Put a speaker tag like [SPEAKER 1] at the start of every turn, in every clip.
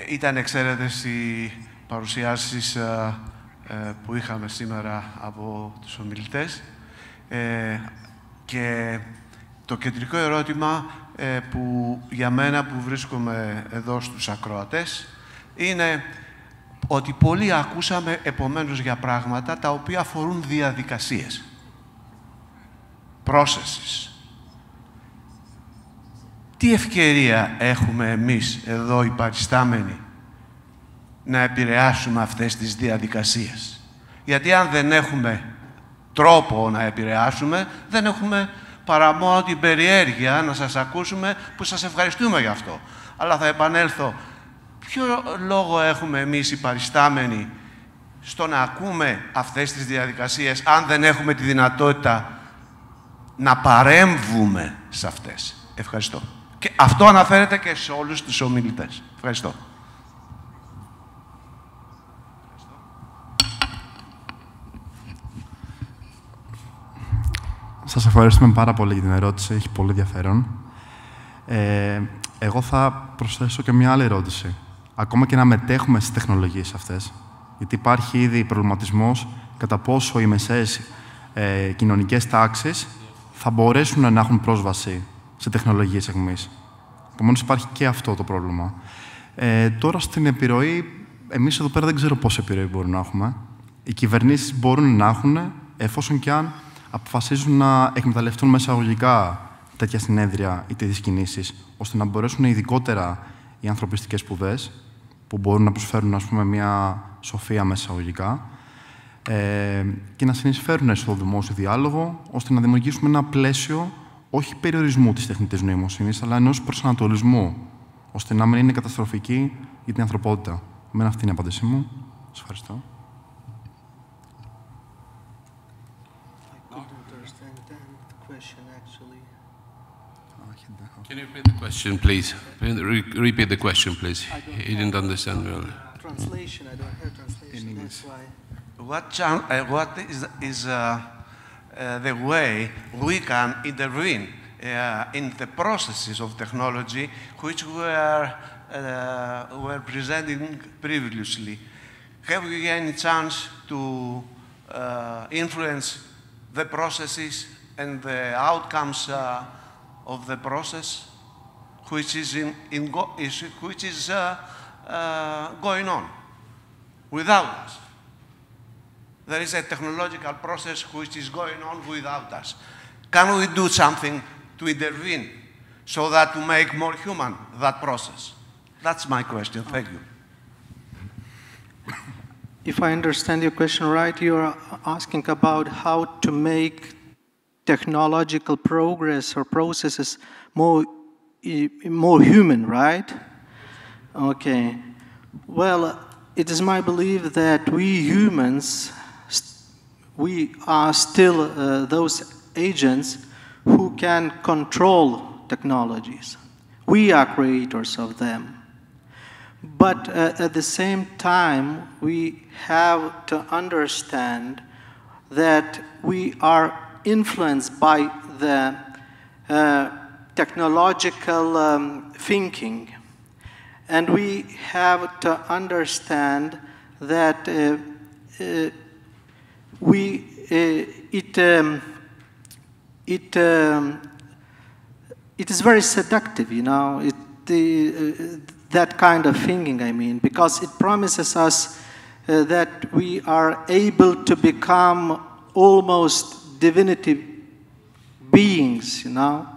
[SPEAKER 1] Ήταν εξαίρετες οι παρουσιάσεις που είχαμε σήμερα από τους ομιλητές και το κεντρικό ερώτημα που για μένα που βρίσκομαι εδώ στους ακροατές είναι ότι πολλοί ακούσαμε επομένως για πράγματα τα οποία αφορούν διαδικασίες. Processes. Τι ευκαιρία έχουμε εμείς εδώ οι παριστάμενοι να επηρεάσουμε αυτές τις διαδικασίες? Γιατί αν δεν έχουμε τρόπο να επηρεάσουμε, δεν έχουμε παρά μόνο την περιέργεια να σας ακούσουμε, που σας ευχαριστούμε γι' αυτό. Αλλά θα επανέλθω. Ποιο λόγο έχουμε εμείς οι παριστάμενοι στο να ακούμε αυτές τις διαδικασίες, αν δεν έχουμε τη δυνατότητα να παρέμβουμε σε αυτές? Ευχαριστώ. Και αυτό αναφέρεται και σε όλους τους ομιλητές. Ευχαριστώ.
[SPEAKER 2] Σας ευχαριστούμε πάρα πολύ για την ερώτηση. Έχει πολύ ενδιαφέρον. Εγώ θα προσθέσω και μια άλλη ερώτηση. Ακόμα και να μετέχουμε στις τεχνολογίες αυτές, γιατί υπάρχει ήδη προβληματισμός κατά πόσο οι μεσαίες κοινωνικές τάξεις θα μπορέσουν να έχουν πρόσβαση σε τεχνολογίες εχμής. Επομένως, υπάρχει και αυτό το πρόβλημα. Τώρα, στην επιρροή, εμείς εδώ πέρα δεν ξέρω πόση επιρροή μπορούμε να έχουμε. Οι κυβερνήσεις μπορούν να έχουν, εφόσον και αν αποφασίζουν να εκμεταλλευτούν μέσα αγωγικά τέτοια συνέδρια ή τέτοιες κινήσεις, ώστε να μπορέσουν ειδικότερα οι ανθρωπιστικές σπουδές, που μπορούν να προσφέρουν, ας πούμε, μια σοφία μέσα αγωγικά, και να συνεισφέρουν στο δημόσιο διάλογο, ώστε να δημιουργήσουμε ένα πλαίσιο όχι περιορισμού της τεχνητής νοημοσύνης, αλλά ενός προσανατολισμού, ώστε να μην είναι καταστροφική για την ανθρωπότητα. Εμένα αυτή είναι η απάντησή μου. Σας ευχαριστώ.
[SPEAKER 3] Can you repeat the question, please? Repeat the question, please. He didn't understand well.
[SPEAKER 4] Translation, I don't have translation, that's why.
[SPEAKER 1] What is the way we can intervene in the processes of technology which were presenting previously? Have we any chance to influence the processes and the outcomes of the process which is going on without us? There is a technological process which is going on without us. Can we do something to intervene so that to make more human that process? That's my question. Thank you.
[SPEAKER 4] If I understand your question right, you are asking about how to make technological progress or processes more human, right? Okay. Well, it is my belief that we humans, we are still those agents who can control technologies. We are creators of them. But at the same time, we have to understand that we are influenced by the technological thinking. And we have to understand that it is very seductive, you know, that kind of thinking, I mean, because it promises us that we are able to become almost divinity beings, you know.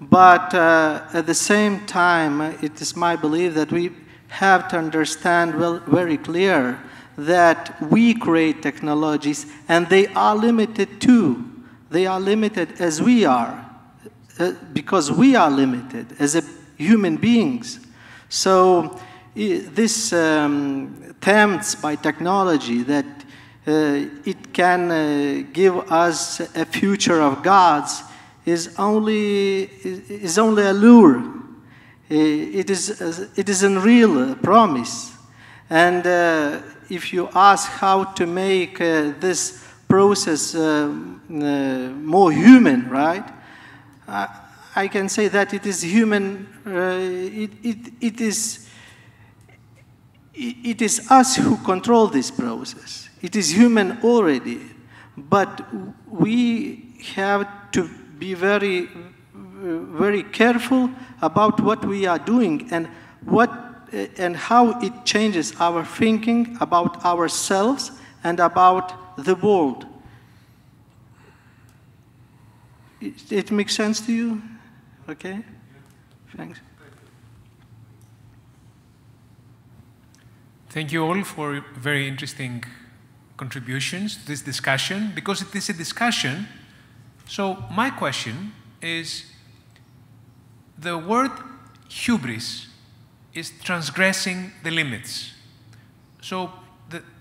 [SPEAKER 4] But at the same time, it is my belief that we have to understand very clear that we create technologies and they are limited too. They are limited as we are, because we are limited as human beings. So this attempts by technology that it can give us a future of gods is only a lure. It is a real promise. And if you ask how to make this process more human, right? I can say that it is human. it is us who control this process. It is human already, but we have to be very, very careful about what we are doing and how it changes our thinking about ourselves and about the world. It makes sense to you? Okay? Thanks.
[SPEAKER 5] Thank you all for very interesting contributions to this discussion. Because it is a discussion, so my question is, the word hubris is transgressing the limits. So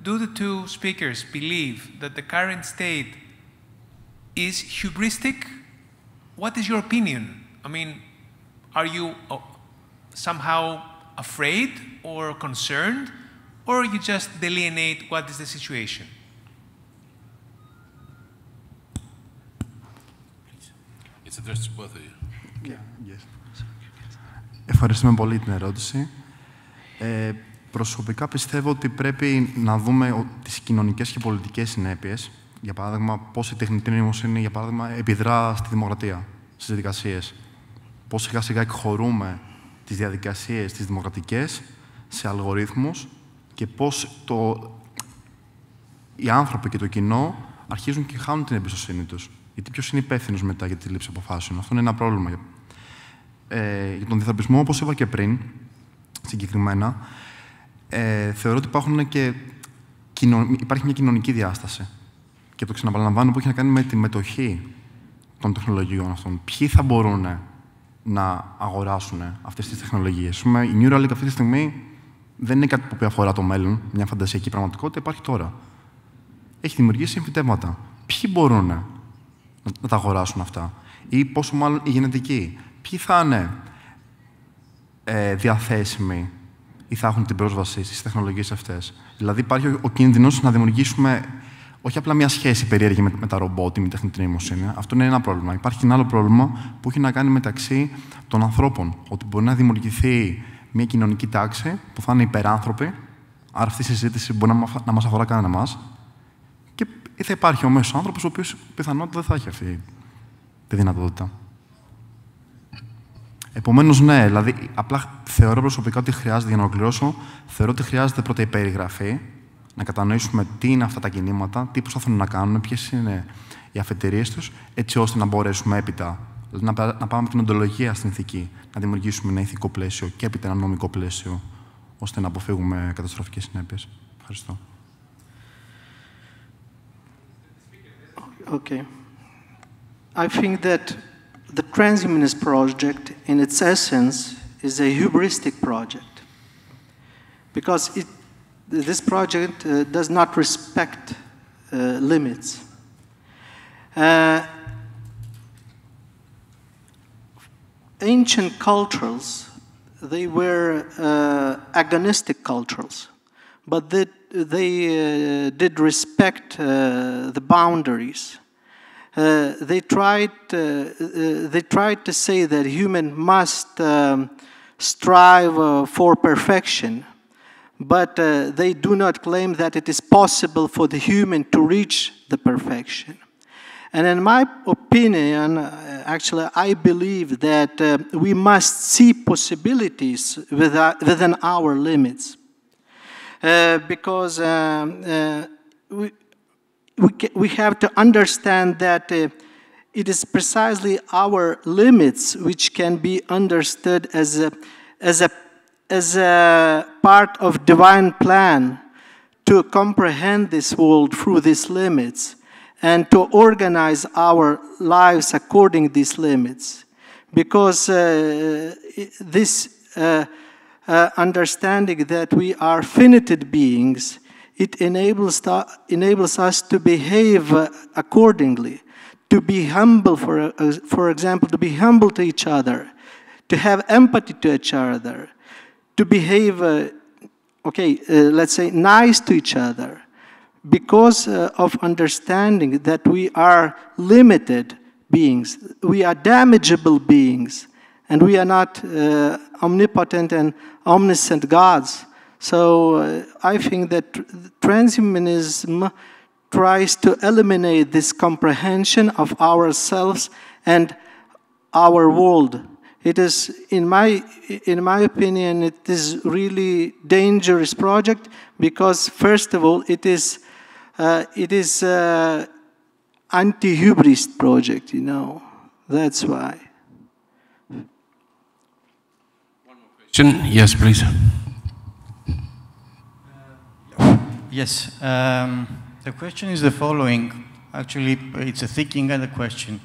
[SPEAKER 5] do the two speakers believe that the current state is hubristic? What is your opinion? I mean, are you somehow afraid or concerned, or you just delineate what is the situation?
[SPEAKER 3] It's addressed to both of you.
[SPEAKER 2] Yeah. Yes. Ευχαριστούμε πολύ την ερώτηση. Προσωπικά πιστεύω ότι πρέπει να δούμε τις κοινωνικές και πολιτικές συνέπειες. Για παράδειγμα, πώς η τεχνητή νοημοσύνη, για παράδειγμα, επιδρά στη δημοκρατία, στις διαδικασίες. Πώς σιγά-σιγά εκχωρούμε τις διαδικασίες, τις δημοκρατικές, σε αλγορίθμους και πώς οι άνθρωποι και το κοινό αρχίζουν και χάνουν την εμπιστοσύνη τους. Γιατί ποιος είναι υπεύθυνος μετά για τη λήψη αποφάσεων. Αυτό είναι ένα πρόβλημα. Για τον διαθροπισμό, όπως είπα και πριν, συγκεκριμένα, θεωρώ ότι υπάρχει μια κοινωνική διάσταση. Και το ξαναπαραλαμβάνω που έχει να κάνει με τη μετοχή των τεχνολογιών αυτών. Ποιοι θα μπορούν να αγοράσουν αυτές τις τεχνολογίες. Η Neuralink αυτή τη στιγμή δεν είναι κάτι που αφορά το μέλλον, μια φαντασιακή πραγματικότητα, υπάρχει τώρα. Έχει δημιουργήσει εμφυτεύματα. Ποιοι μπορούν να τα αγοράσουν αυτά, ή πόσο μάλλον οι γενετικοί. Ποιοι θα είναι διαθέσιμοι ή θα έχουν την πρόσβαση στις τεχνολογίες αυτές. Δηλαδή, υπάρχει ο κίνδυνος να δημιουργήσουμε όχι απλά μια σχέση περίεργη με τα ρομπότ ή με τεχνητή νοημοσύνη. Αυτό είναι ένα πρόβλημα. Υπάρχει και ένα άλλο πρόβλημα που έχει να κάνει μεταξύ των ανθρώπων. Ότι μπορεί να δημιουργηθεί μια κοινωνική τάξη που θα είναι υπεράνθρωποι. Άρα αυτή η συζήτηση μπορεί να μας αφορά κανένα μας. Και θα υπάρχει ο μέσος άνθρωπος, ο οποίος πιθανότατα δεν θα έχει αυτή τη δυνατότητα. Επομένως, ναι, δηλαδή, απλά θεωρώ προσωπικά ότι χρειάζεται, για να ολοκληρώσω, θεωρώ ότι χρειάζεται πρώτα η περιγραφή, να κατανοήσουμε τι είναι αυτά τα κινήματα, τι προσπαθούν να κάνουν, ποιες είναι οι αφετηρίες τους, έτσι ώστε να μπορέσουμε έπειτα, δηλαδή να πάμε από την οντολογία στην ηθική, να δημιουργήσουμε ένα ηθικό πλαίσιο και έπειτα ένα νομικό πλαίσιο, ώστε να αποφύγουμε καταστροφικές συνέπειες. Ευχαριστώ.
[SPEAKER 4] Okay. I think that the transhumanist project, in its essence, is a hubristic project, because this project does not respect limits. Ancient cultures, they were agonistic cultures, but they did respect the boundaries. They tried to say that human must strive for perfection, but they do not claim that it is possible for the human to reach the perfection. And in my opinion, actually, I believe that we must see possibilities within our limits, because we have to understand that it is precisely our limits which can be understood as a part of divine plan to comprehend this world through these limits and to organize our lives according to these limits. Because this understanding that we are finite beings, it enables us to behave accordingly, to be humble, for example, to be humble to each other, to have empathy to each other, to behave, let's say, nice to each other, because of understanding that we are limited beings, we are damageable beings, and we are not omnipotent and omniscient gods. So I think that transhumanism tries to eliminate this comprehension of ourselves and our world. It is, in my opinion, it is really dangerous project because, first of all, it is anti-hubris project. You know, that's why.
[SPEAKER 3] One more question. Yes, please.
[SPEAKER 6] Yes. The question is the following. Actually, it's a thinking and a question.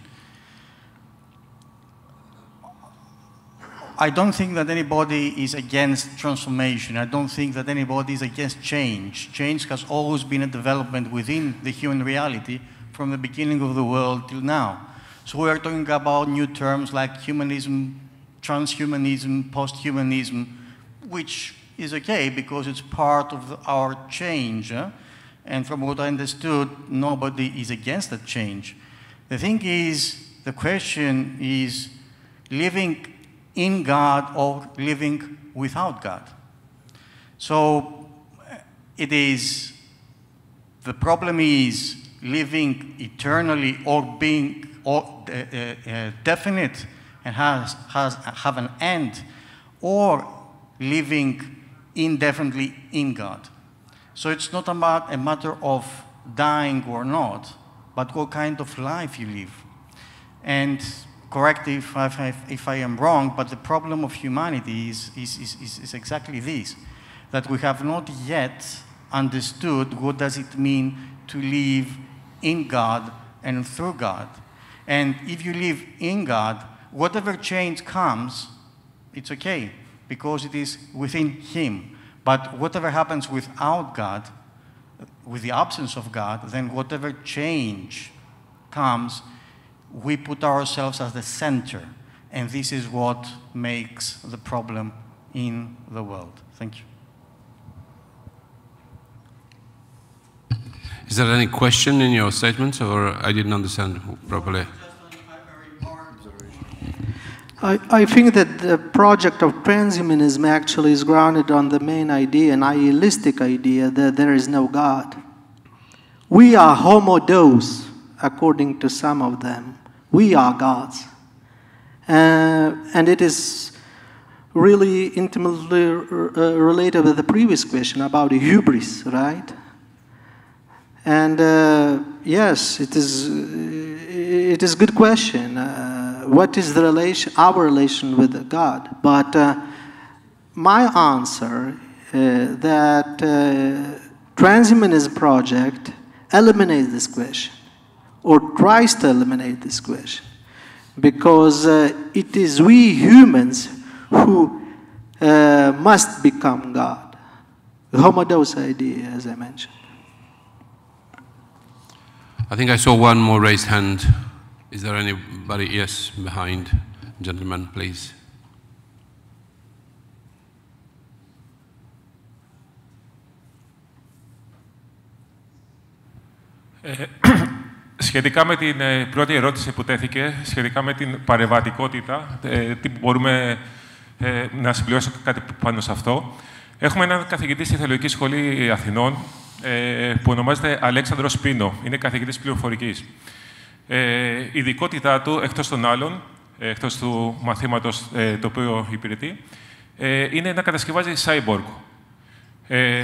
[SPEAKER 6] I don't think that anybody is against transformation. I don't think that anybody is against change. Change has always been a development within the human reality from the beginning of the world till now. So we are talking about new terms like humanism, transhumanism, posthumanism, which is okay because it's part of our change. And from what I understood, nobody is against that change. The thing is, the question is living in God or living without God. So the problem is living eternally or being definite and have an end, or living indefinitely in God. So it's not about a matter of dying or not, but what kind of life you live. And correct if I am wrong, but the problem of humanity is exactly this, that we have not yet understood what does it mean to live in God and through God. And if you live in God, whatever change comes, it's okay, because it is within Him. But whatever happens without God, with the absence of God, then whatever change comes, we put ourselves as the center. And this is what makes the problem in the world. Thank you.
[SPEAKER 3] Is there any question in your statements, or I didn't understand properly?
[SPEAKER 4] I think that the project of transhumanism actually is grounded on the main idea, an nihilistic idea, that there is no God. We are homo deus, according to some of them. We are gods. And it is really intimately related with the previous question about the hubris, right? And yes, it is a good question. What is the relation, our relation with God? But my answer that transhumanism project eliminates this question, or tries to eliminate this question, because it is we humans who must become God. The homo deus idea, as I mentioned.
[SPEAKER 3] I think I saw one more raised hand. Is there anybody? Yes, behind. Gentlemen, please.
[SPEAKER 7] Σχετικά με την πρώτη ερώτηση που τέθηκε, σχετικά με την παρεμβατικότητα, τι μπορούμε να συμπληρώσω κάτι πάνω σε αυτό. Έχουμε έναν καθηγητή στη Θεολογική Σχολή Αθηνών, που ονομάζεται Αλέξανδρος. Είναι καθηγητής πληροφορικής. Η ειδικότητά του, εκτός των άλλων, εκτός του μαθήματος το οποίο υπηρετεί, είναι να κατασκευάζει cyborg.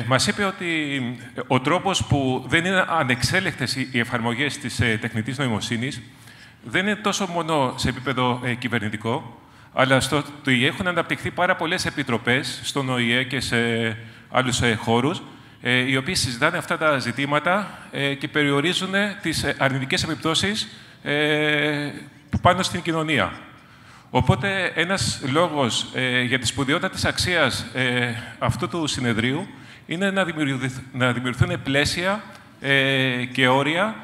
[SPEAKER 7] Μας είπε ότι ο τρόπος που δεν είναι ανεξέλεκτες οι εφαρμογές της τεχνητής νοημοσύνης δεν είναι τόσο μόνο σε επίπεδο κυβερνητικό, αλλά στο ότι έχουν αναπτυχθεί πάρα πολλές επιτροπές στον ΟΗΕ και σε άλλους χώρους, οι οποίοι συζητάνε αυτά τα ζητήματα και περιορίζουν τις αρνητικές επιπτώσεις πάνω στην κοινωνία. Οπότε, ένας λόγος για τη σπουδαιότητα της αξίας αυτού του συνεδρίου είναι να δημιουργηθούν πλαίσια και όρια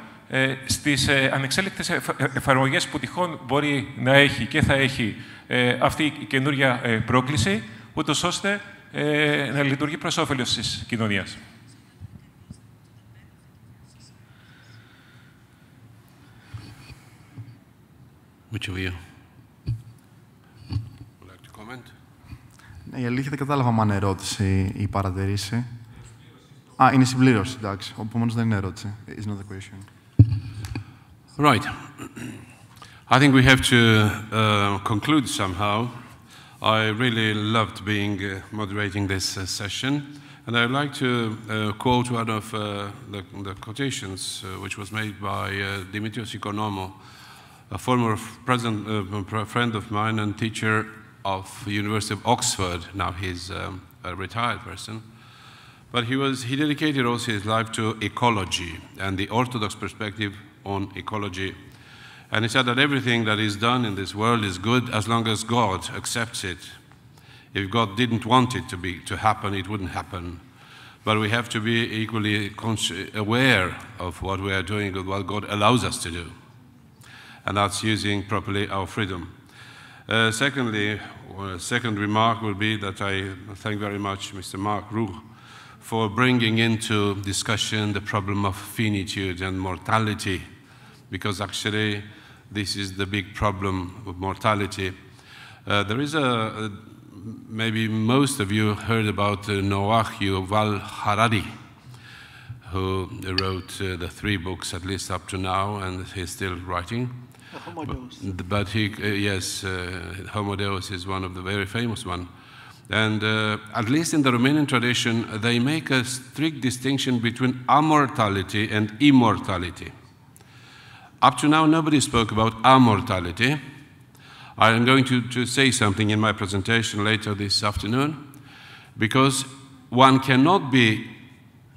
[SPEAKER 7] στις ανεξέλεκτες εφαρμογές που τυχόν μπορεί να έχει και θα έχει αυτή η καινούργια πρόκληση, ούτως ώστε να λειτουργεί προς όφελος της κοινωνίας.
[SPEAKER 2] Η αλήθεια δεν κατάλαβα αν είναι ερώτηση ή παρατηρήση. Είναι συμπλήρωση, εντάξει. Επομένως δεν είναι ερώτηση. It's not the question.
[SPEAKER 3] Right. I think we have to conclude somehow. I really loved being moderating this session, and I'd like to quote one of the quotations which was made by Dimitrios Economou, a former friend of mine and teacher of University of Oxford. Now he's a retired person, but he dedicated also his life to ecology and the Orthodox perspective on ecology. And he said that everything that is done in this world is good as long as God accepts it. If God didn't want it to happen, it wouldn't happen. But we have to be equally aware of what we are doing and what God allows us to do. And that's using properly our freedom. Secondly, second remark will be that I thank very much Mr. Mark Ruch for bringing into discussion the problem of finitude and mortality, because actually this is the big problem of mortality. There is maybe most of you heard about Noah Yuval Harari, who wrote the 3 books at least up to now, and he's still writing. But Homo Deus is one of the very famous one. And at least in the Romanian tradition, they make a strict distinction between immortality and immortality. Up to now, nobody spoke about immortality. I am going to say something in my presentation later this afternoon, because one cannot be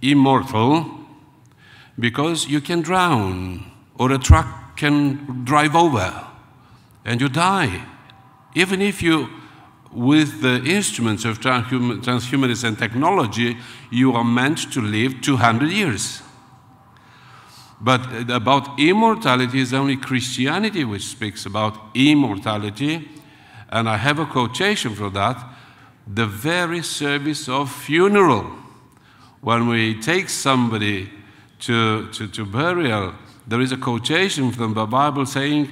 [SPEAKER 3] immortal because you can drown, or a truck can drive over and you die. Even if you, with the instruments of transhumanism and technology, you are meant to live 200 years. But about immortality is only Christianity which speaks about immortality, and I have a quotation for that: the very service of funeral. When we take somebody to burial, there is a quotation from the Bible saying,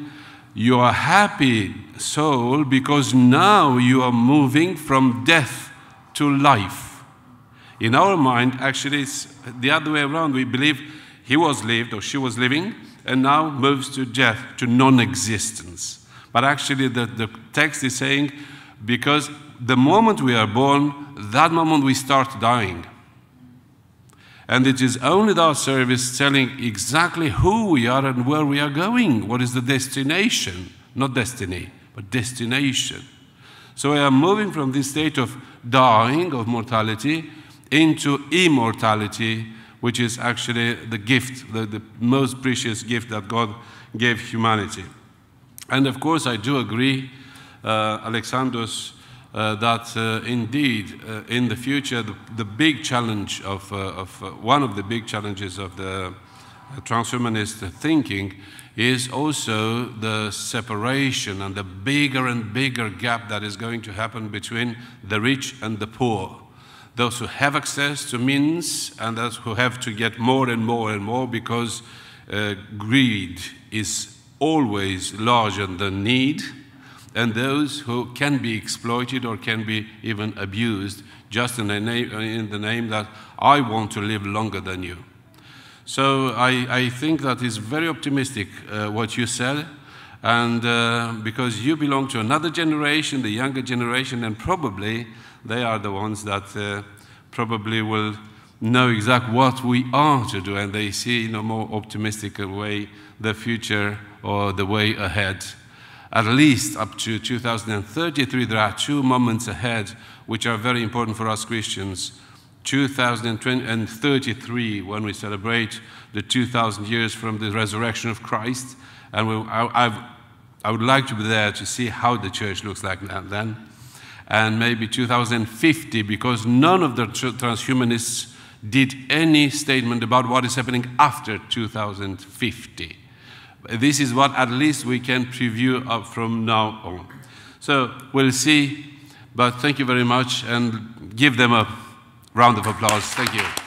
[SPEAKER 3] "You are happy, soul, because now you are moving from death to life." In our mind, actually, it's the other way around. We believe he was lived or she was living and now moves to death, to non-existence. But actually the text is saying, because the moment we are born, that moment we start dying. And it is only that service telling exactly who we are and where we are going. What is the destination? Not destiny, but destination. So we are moving from this state of dying, of mortality, into immortality, which is actually the gift, the most precious gift that God gave humanity. And of course, I do agree, Alexandros, that indeed, in the future, the big challenge one of the big challenges of the transhumanist thinking is also the separation and the bigger and bigger gap that is going to happen between the rich and the poor. Those who have access to means and those who have to get more and more and more, because greed is always larger than need, and those who can be exploited or can be even abused just in the name that I want to live longer than you. So I think that is very optimistic what you said, and because you belong to another generation, the younger generation, and probably they are the ones that probably will know exactly what we are to do, and they see in a more optimistic way the future or the way ahead. At least up to 2033, there are 2 moments ahead which are very important for us Christians. 2033, when we celebrate the 2,000 years from the resurrection of Christ, and I would like to be there to see how the church looks like then. And maybe 2050, because none of the transhumanists did any statement about what is happening after 2050. This is what at least we can preview up from now on. So we'll see, but thank you very much, and give them a round of applause. Thank you.